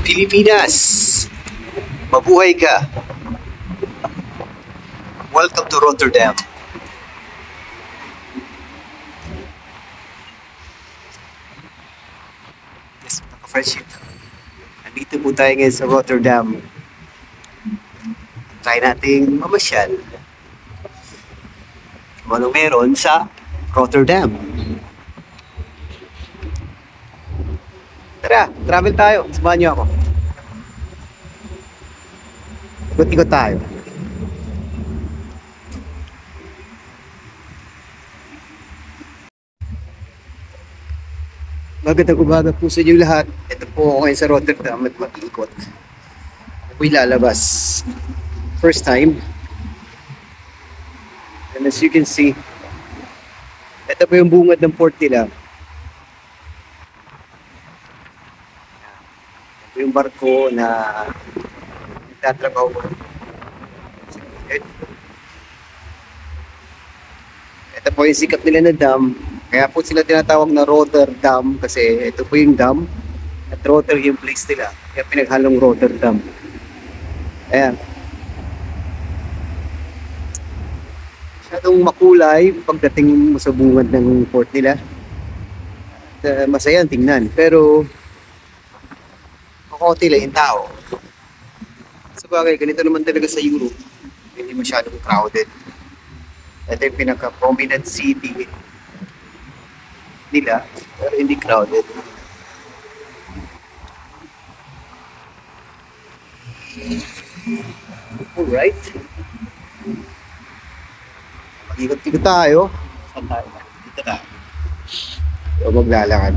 Pilipinas, mabuhay ka. Welcome to Rotterdam. Yes, mga friendship. Nandito po tayo ngayon sa Rotterdam. Try nating mamasyal. Kung ano meron sa Rotterdam. Tara, travel tayo. Samahan niyo ako. Ikot-ikot tayo. Magandang umaga po sa inyo lahat. Ito po ako ngayon sa Rotterdam at mag-ikot. Ako'y lalabas. First time. And as you can see, ito po yung bungad ng port nila. Ito yung barko na nagtatrabaho ko. Ito po yung sikat nila na dam. Kaya po sila tinatawag na Rotterdam kasi ito po yung dam at Rotter yung place nila. Kaya pinaghalong Rotterdam. Ayan. Masyadong makulay pagdating mo sa bungad ng port nila. At, masaya ang tingnan. Pero makaunti lang yung tao. Sa bagay, ganito naman talaga sa Europe. Hindi masyadong crowded. Ito yung pinaka-prominent city nila, pero hindi crowded. Alright. Mag-ikot-ikot tayo. Saan tayo? Dito tayo. So, maglalakad.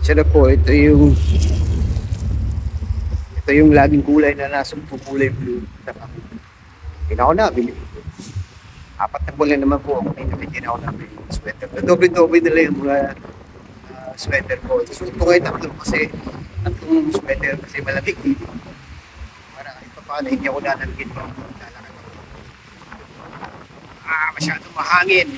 Siya na po, ito yung laging kulay na nasa kulay blue. Hindi na ako nabili. 4 na bulan naman po ako dito, hindi na ako nabili yung sweater. Doble-doble nila yung mga sweater ko. Suot ko ngayon 3 kasi 3 sweater kasi malamig dito. Para kahit pa paano hindi ako lalagin pa. Lalakad ako. Masyadong mahangin.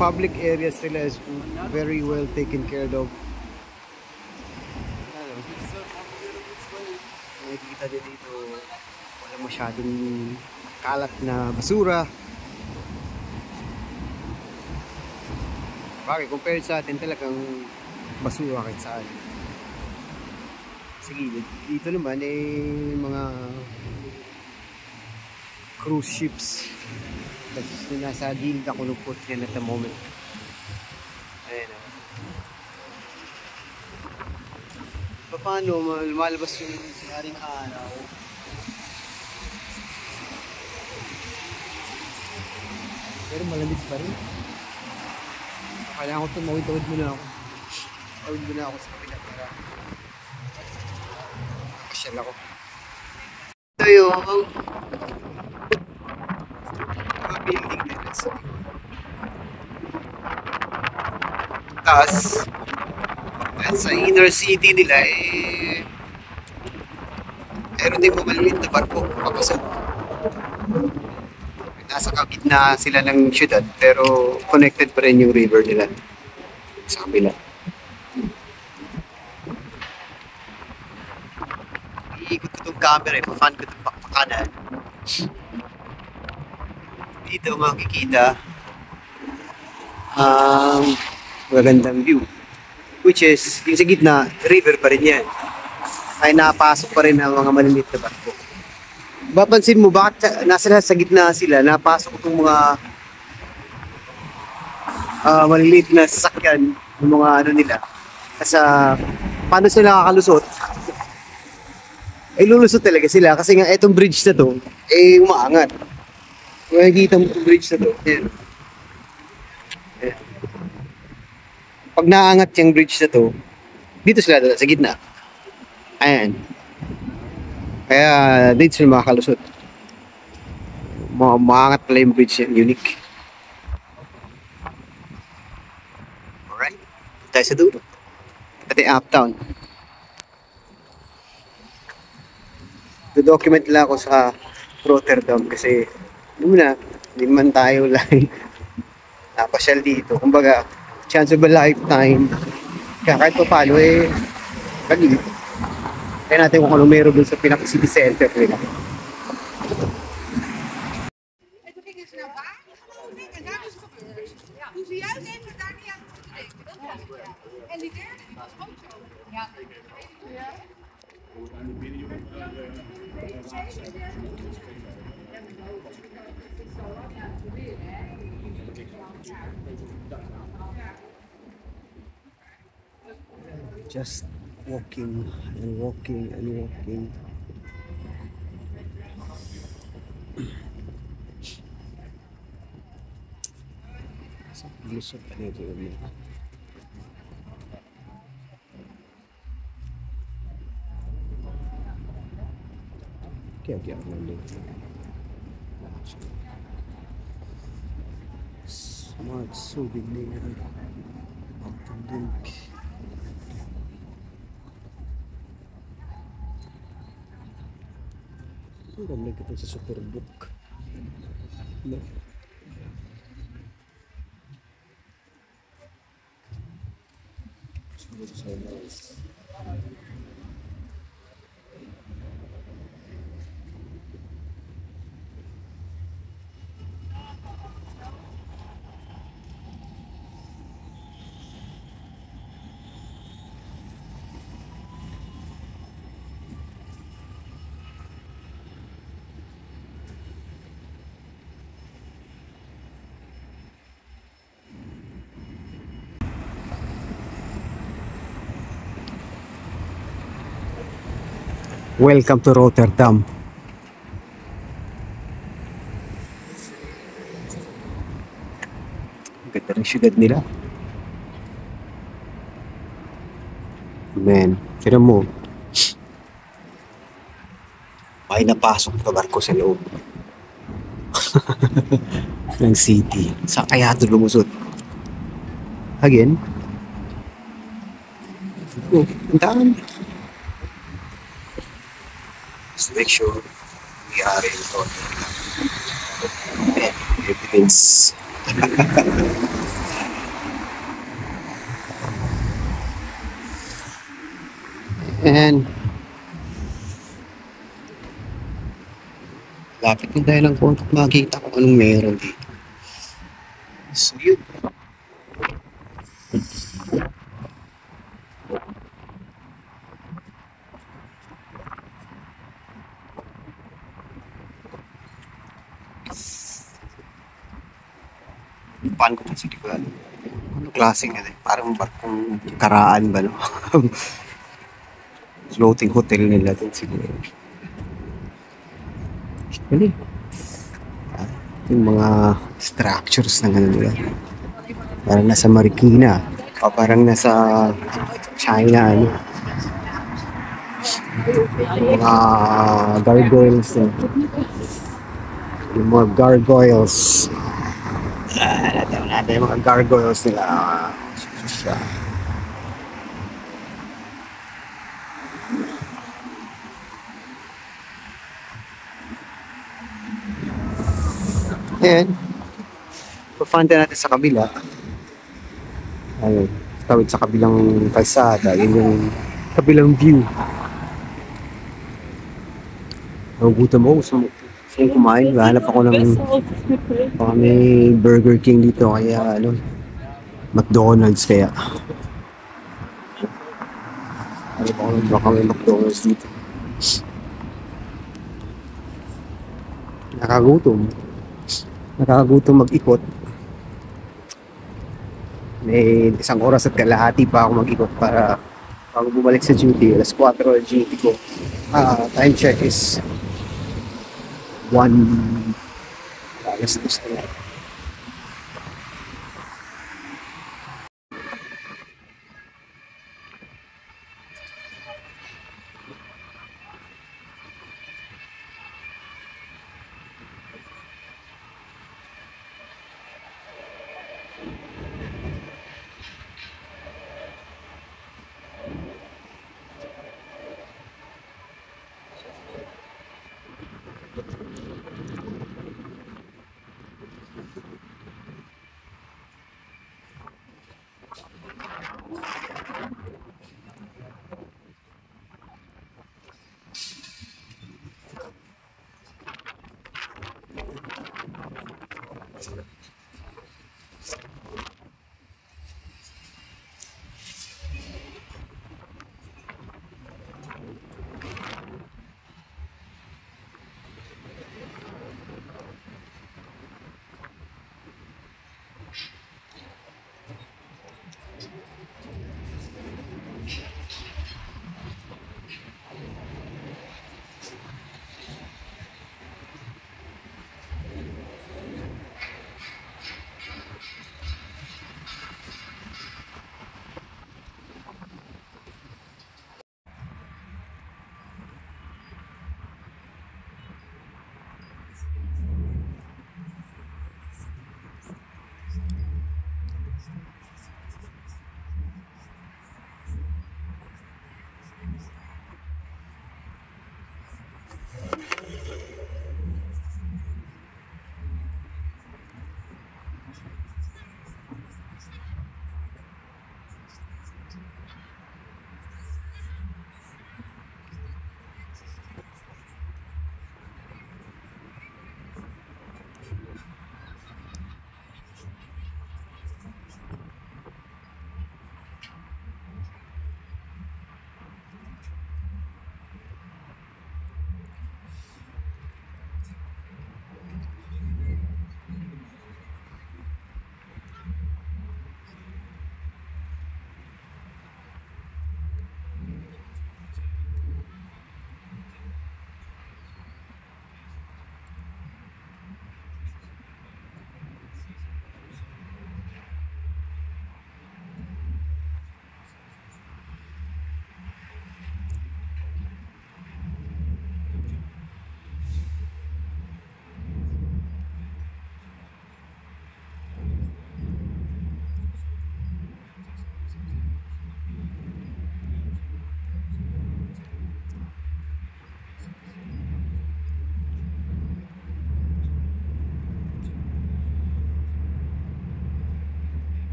Public areas sila is very well taken care of. Nakikita din dito, wala masyadong kalat na basura. Bakit? Compared sa atin talagang basura kahit saan. Sige, dito naman mga cruise ships. Tapos nasa gilid ako ng port yan at the moment. Ayan o. Paano lumalabas yung sinaring araw? Pero malamig pa rin. Kailangan ko tumawid-tawid muna ako. Tawid muna ako sa kapila para nakasyal ako. Ito yung building nila sa taas sa inner city nila meron din maliit na barko papasok. Nasa gitna sila ng syudad pero connected pa rin yung river nila sa kabila. Iikot ko itong camera pa-fan ko itong pakpakanan. Dito makikita ang magandang view, which is yung sa gitna, river pa rin yan. Ay napasok pa rin ang mga maliliit na barko. Papansin mo bakit nasa sa gitna sila, napasok itong mga maliliit na sasakyan ng mga ano nila. Kasi paano sila nakakalusot? Lulusot talaga sila kasi nga itong bridge na to umaangat. Makikita mo itong bridge na to. Ayan. Ayan. Pag naangat yung bridge na to, dito sila sa gitna. Ayan. Kaya dito sila makakalusot. Maangat pala yung bridge yan, unique. Alright, tayo sa dulo. Pati uptown. Do-document lang ako sa Rotterdam kasi muna, hindi man tayo lang napasyal dito. Kumbaga, chance of a lifetime. Kaya kahit pa paano lagi. Kaya natin kung ano meron dun sa pinaka-city center nila. En toen gingen ze naar waar, geloof ik, en daar is het gebeurd. Toen ze juist even daar niet aan moeten denken. Dat was het. En die derde, die was ook zo. Ja. Just walking and walking and walking. Lusot ano yun? Kaya ako lang. Smart souvenir. Autolink. Ang kita sa Superbook. No. So nice. Welcome to Rotterdam. Ganda ng syudad nila. Man, kira mo. May napasok na barko sa loob ng city. Saan kaya ito lumusot? Again? Oh, puntaan. Just make sure we are in Rotterdam. And everything's and lapit na tayo ng konti makita kung anong meron dito. So yun. Paano ko ito sa likuran? Ano klaseng yan eh? Parang barkong karaan ba no? Floating hotel nila dun siguro. Actually, yung mga structures ng ano nila. Parang nasa Marikina. O parang nasa China ano. Mga gargoyles na. Yung mga gargoyles. Natin yung mga gargoyles nila. Ayan. Pafanta natin sa kabila. Ayun. Tawid sa kabilang kalsada. Yun yung kabilang view. Nagugutom ako. Gusto yung kumain. Hanap ako ng baka may Burger King dito. Kaya ano, McDonald's kaya. Hanap ako ng baka may McDonald's dito. Nakakagutom mag-ikot. May isang oras at kalahati pa ako mag-ikot para bago bumalik sa duty. Alas 4 ang duty ko. Time check is 1 alas 2 na.